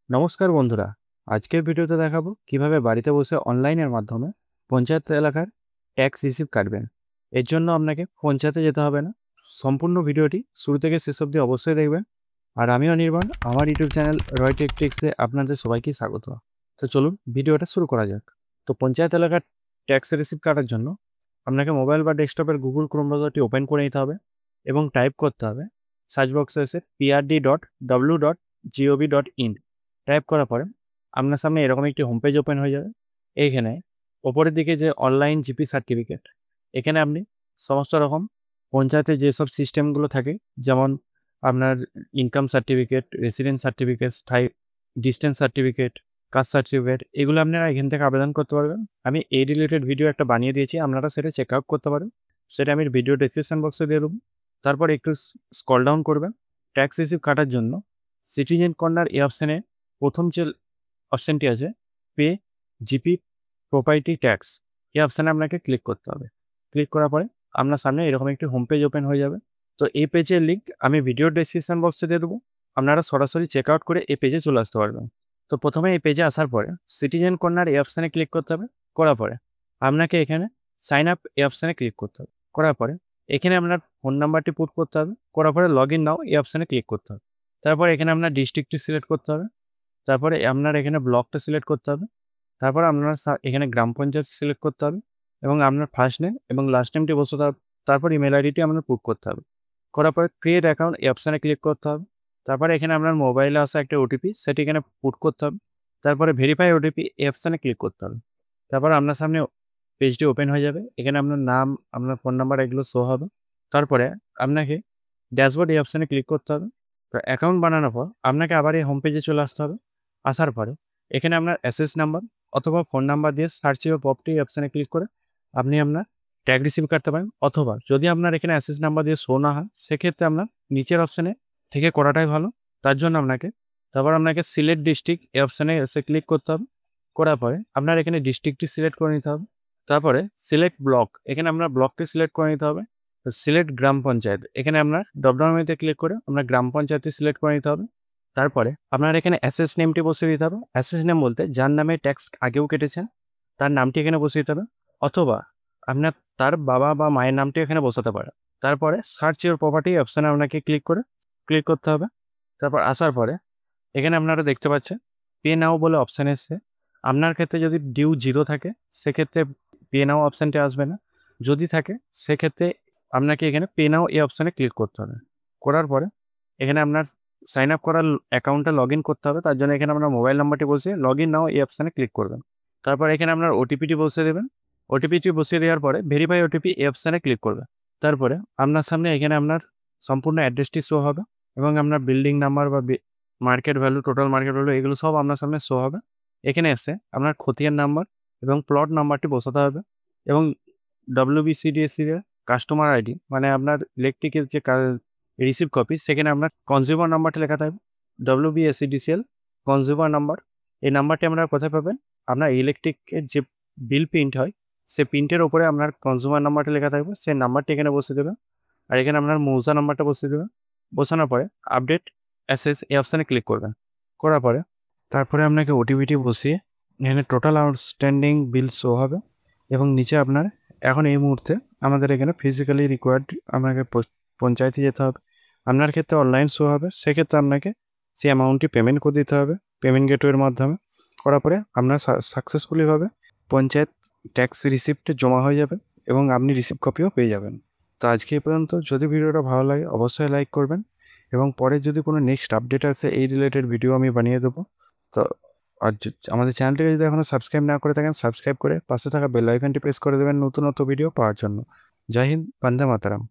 নমস্কার বন্ধুরা, আজকের ভিডিওতে দেখাবো কিভাবে বাড়িতে বসে অনলাইনের মাধ্যমে পঞ্চায়েত এলাকার ট্যাক্স রিসিভ কাটবেন। এর জন্য আপনাকে পঞ্চায়েতে যেতে হবে না। সম্পূর্ণ ভিডিওটি শুরু থেকে শেষ অবধি অবশ্যই দেখবেন। আর আমি অনির্বাণ, আমার ইউটিউব চ্যানেল রয় টেকটিক্সে আপনাদের সবাইকে স্বাগত। তো চলুন ভিডিওটা শুরু করা যাক। তো পঞ্চায়েত এলাকার ট্যাক্স রিসিভ কাটার জন্য আপনাকে মোবাইল বা ডেস্কটপের গুগল ক্রোম ব্রাউজারটি ওপেন করে নিতে হবে এবং টাইপ করতে হবে সার্চ বক্সে এসে prd.w.gov.in। টাইপ করার পরে আপনার সামনে এরকম একটি হোম পেজ ওপেন হয়ে যাবে। এইখানে ওপরের দিকে যে অনলাইন জিপি সার্টিফিকেট, এখানে আপনি সমস্ত রকম পঞ্চায়েতের যেসব সিস্টেমগুলো থাকে, যেমন আপনার ইনকাম সার্টিফিকেট, রেসিডেন্স সার্টিফিকেট, স্থায়ী ডিস্টেন্স সার্টিফিকেট, কাস্ট সার্টিফিকেট, এগুলো আপনারা এখান থেকে আবেদন করতে পারবেন। আমি এই রিলেটেড ভিডিও একটা বানিয়ে দিয়েছি, আপনারা সেটা চেক আউট করতে পারেন। সেটা আমি ভিডিও ডেসক্রিপশন বক্সে দিয়ে দেবো। তারপর একটু স্ক্রল ডাউন করবেন। ট্যাক্স রিসিভ কাটার জন্য সিটিজেন কর্নার এই অপশানে প্রথম যে অপশানটি আছে পে জিপি প্রপার্টি ট্যাক্স, এই অপশানে আপনাকে ক্লিক করতে হবে। ক্লিক করার পরে আপনার সামনে এরকম একটি হোম পেজ ওপেন হয়ে যাবে। তো এই পেজের লিঙ্ক আমি ভিডিও ডেসক্রিপশন বক্সে দিয়ে দেবো, আপনারা সরাসরি চেক আউট করে এই পেজে চলে আসতে পারবেন। তো প্রথমে এই পেজে আসার পরে সিটিজেন কর্নার এই অপশানে ক্লিক করতে হবে। করার পরে আপনাকে এখানে সাইন আপ এই অপশানে ক্লিক করতে হবে। করার পরে এখানে আপনার ফোন নাম্বারটি পুট করতে হবে। করার পরে লগ ইন নাও এই অপশানে ক্লিক করতে হবে। তারপর এখানে আপনার ডিস্ট্রিক্টটি সিলেক্ট করতে হবে। তারপরে আপনার এখানে ব্লকটা সিলেক্ট করতে হবে। তারপর আপনার এখানে গ্রাম পঞ্চায়েত সিলেক্ট করতে হবে এবং আপনার ফার্স্ট নেম এবং লাস্ট নেমটি বসতে হবে। তারপর ইমেল আইডিটি আপনার পুট করতে হবে। করার পরে ক্রিয়েট অ্যাকাউন্ট এই অপশানে ক্লিক করতে হবে। তারপরে এখানে আপনার মোবাইলে আসা একটা ওটিপি, সেটি এখানে পুট করতে হবে। তারপরে ভেরিফাই ওটিপি এই অপশানে ক্লিক করতে হবে। তারপর আপনার সামনে পেজটি ওপেন হয়ে যাবে। এখানে আপনার নাম, আপনার ফোন নাম্বার এগুলো শো হবে। তারপরে আপনাকে ড্যাশবোর্ড এই অপশানে ক্লিক করতে হবে। তো অ্যাকাউন্ট বানানোর পর আপনাকে আবার এই হোম পেজে চলে আসতে হবে। আসার পরে এখানে আপনার অ্যাসেস নাম্বার অথবা ফোন নাম্বার দিয়ে সার্চ ইউর প্রপার্টি অপশানে ক্লিক করে আপনি আপনার ট্যাগ রিসিভ করতে পারেন। অথবা যদি আপনার এখানে অ্যাসেস নাম্বার দিয়ে শো না হয়, সেক্ষেত্রে আপনার নিচের অপশানে থেকে করাটাই ভালো। তার জন্য আপনাকে সিলেক্ট ডিস্ট্রিক্ট এই অপশানে এসে ক্লিক করতে হবে। করার পরে আপনার এখানে ডিস্ট্রিক্টটি সিলেক্ট করে নিতে হবে। তারপরে সিলেক্ট ব্লক, এখানে আপনার ব্লকটি সিলেক্ট করে নিতে হবে। সিলেক্ট গ্রাম পঞ্চায়েত, এখানে আপনার ড্রপডাউন মেনুতে ক্লিক করে আপনার গ্রাম পঞ্চায়েতটি সিলেক্ট করে নিতে হবে। তারপরে আপনার এখানে অ্যাসেস নেমটি বসিয়ে দিতে হবে। অ্যাসেস নেম বলতে যার নামে ট্যাক্স আগেও কেটেছেন তার নামটি এখানে বসিয়ে দিতে হবে, অথবা আপনার তার বাবা বা মায়ের নামটি এখানে বসাতে পারে। তারপরে সার্চ ইউর প্রপার্টি অপশানে আপনাকে ক্লিক করতে হবে। তারপর আসার পরে এখানে আপনারা দেখতে পাচ্ছেন পে নাও বলে অপশান এসছে। আপনার ক্ষেত্রে যদি ডিউ 0 থাকে, সেক্ষেত্রে পে নাও অপশানটি আসবে না। যদি থাকে, সেক্ষেত্রে আপনাকে এখানে পে নাও এই অপশানে ক্লিক করতে হবে। করার পরে এখানে আপনার সাইন আপ করার অ্যাকাউন্টে লগ ইন করতে হবে। তার জন্য এখানে আপনার মোবাইল নাম্বারটি বসিয়ে লগ ইন নাও এই অপশানে ক্লিক করবেন। তারপর এখানে আপনার ওটিপিটি বসিয়ে দেবেন। ওটিপিটি বসিয়ে দেওয়ার পরে ভেরিফাই ওটিপি এই অপশানে ক্লিক করবেন। তারপরে আপনার সামনে এখানে আপনার সম্পূর্ণ অ্যাড্রেসটি শো হবে এবং আপনার বিল্ডিং নাম্বার বা market value, total market value, এগুলো সব আপনার সামনে শো হবে। এখানে এসে আপনার খতিয়ান নাম্বার এবং প্লট নাম্বারটি বসাতে হবে এবং WBCDSC এর কাস্টমার আইডি, মানে আপনার ইলেকট্রিকের যে রিসিভ কপি, সেখানে আপনার কনজিউমার নাম্বারটা লেখা থাকবে WBSCDCL কনজিউমার নাম্বার। এই নাম্বারটি আপনারা কোথায় পাবেন? আপনার ইলেকট্রিকের যে বিল প্রিন্ট হয়, সে প্রিন্টের ওপরে আপনার কনজিউমার নাম্বারটা লেখা থাকবে, সেই নাম্বারটি এখানে বসিয়ে দেবেন। আর এখানে আপনার মৌজা নাম্বারটা বসিয়ে দেবেন। বসানোর পরে আপডেট অ্যাসেস এই অপশানে ক্লিক করবেন। করার পরে তারপরে আপনাকে ওটিপিটি বসিয়ে এখানে টোটাল আউটস্ট্যান্ডিং বিল শো হবে এবং নিচে আপনার এখন এই মুহূর্তে আমাদের এখানে ফিজিক্যালি রিকোয়ার্ড আপনাকে পঞ্চায়েতে যেতে হবে। আপনার ক্ষেত্রে অনলাইন শো হবে, সেক্ষেত্রে আপনাকে সেই অ্যামাউন্টটি পেমেন্ট করে দিতে হবে পেমেন্ট গেটওয়ের মাধ্যমে। করার পরে আপনার সাকসেসফুলিভাবে পঞ্চায়েত ট্যাক্স রিসিপ্ট জমা হয়ে যাবে এবং আপনি রিসিপ্ট কপিও পেয়ে যাবেন। তো আজকে এই পর্যন্ত। যদি ভিডিওটা ভালো লাগে অবশ্যই লাইক করবেন এবং পরে যদি কোনো নেক্সট আপডেট আসে এই রিলেটেড ভিডিও আমি বানিয়ে দেবো। তো আর আমাদের চ্যানেলটিকে যদি এখনও সাবস্ক্রাইব না করে থাকেন, সাবস্ক্রাইব করে পাশে থাকা বেল আইকনটি প্রেস করে দেবেন নতুন ভিডিও পাওয়ার জন্য। জয় হিন্দ, বন্দে মাতরম।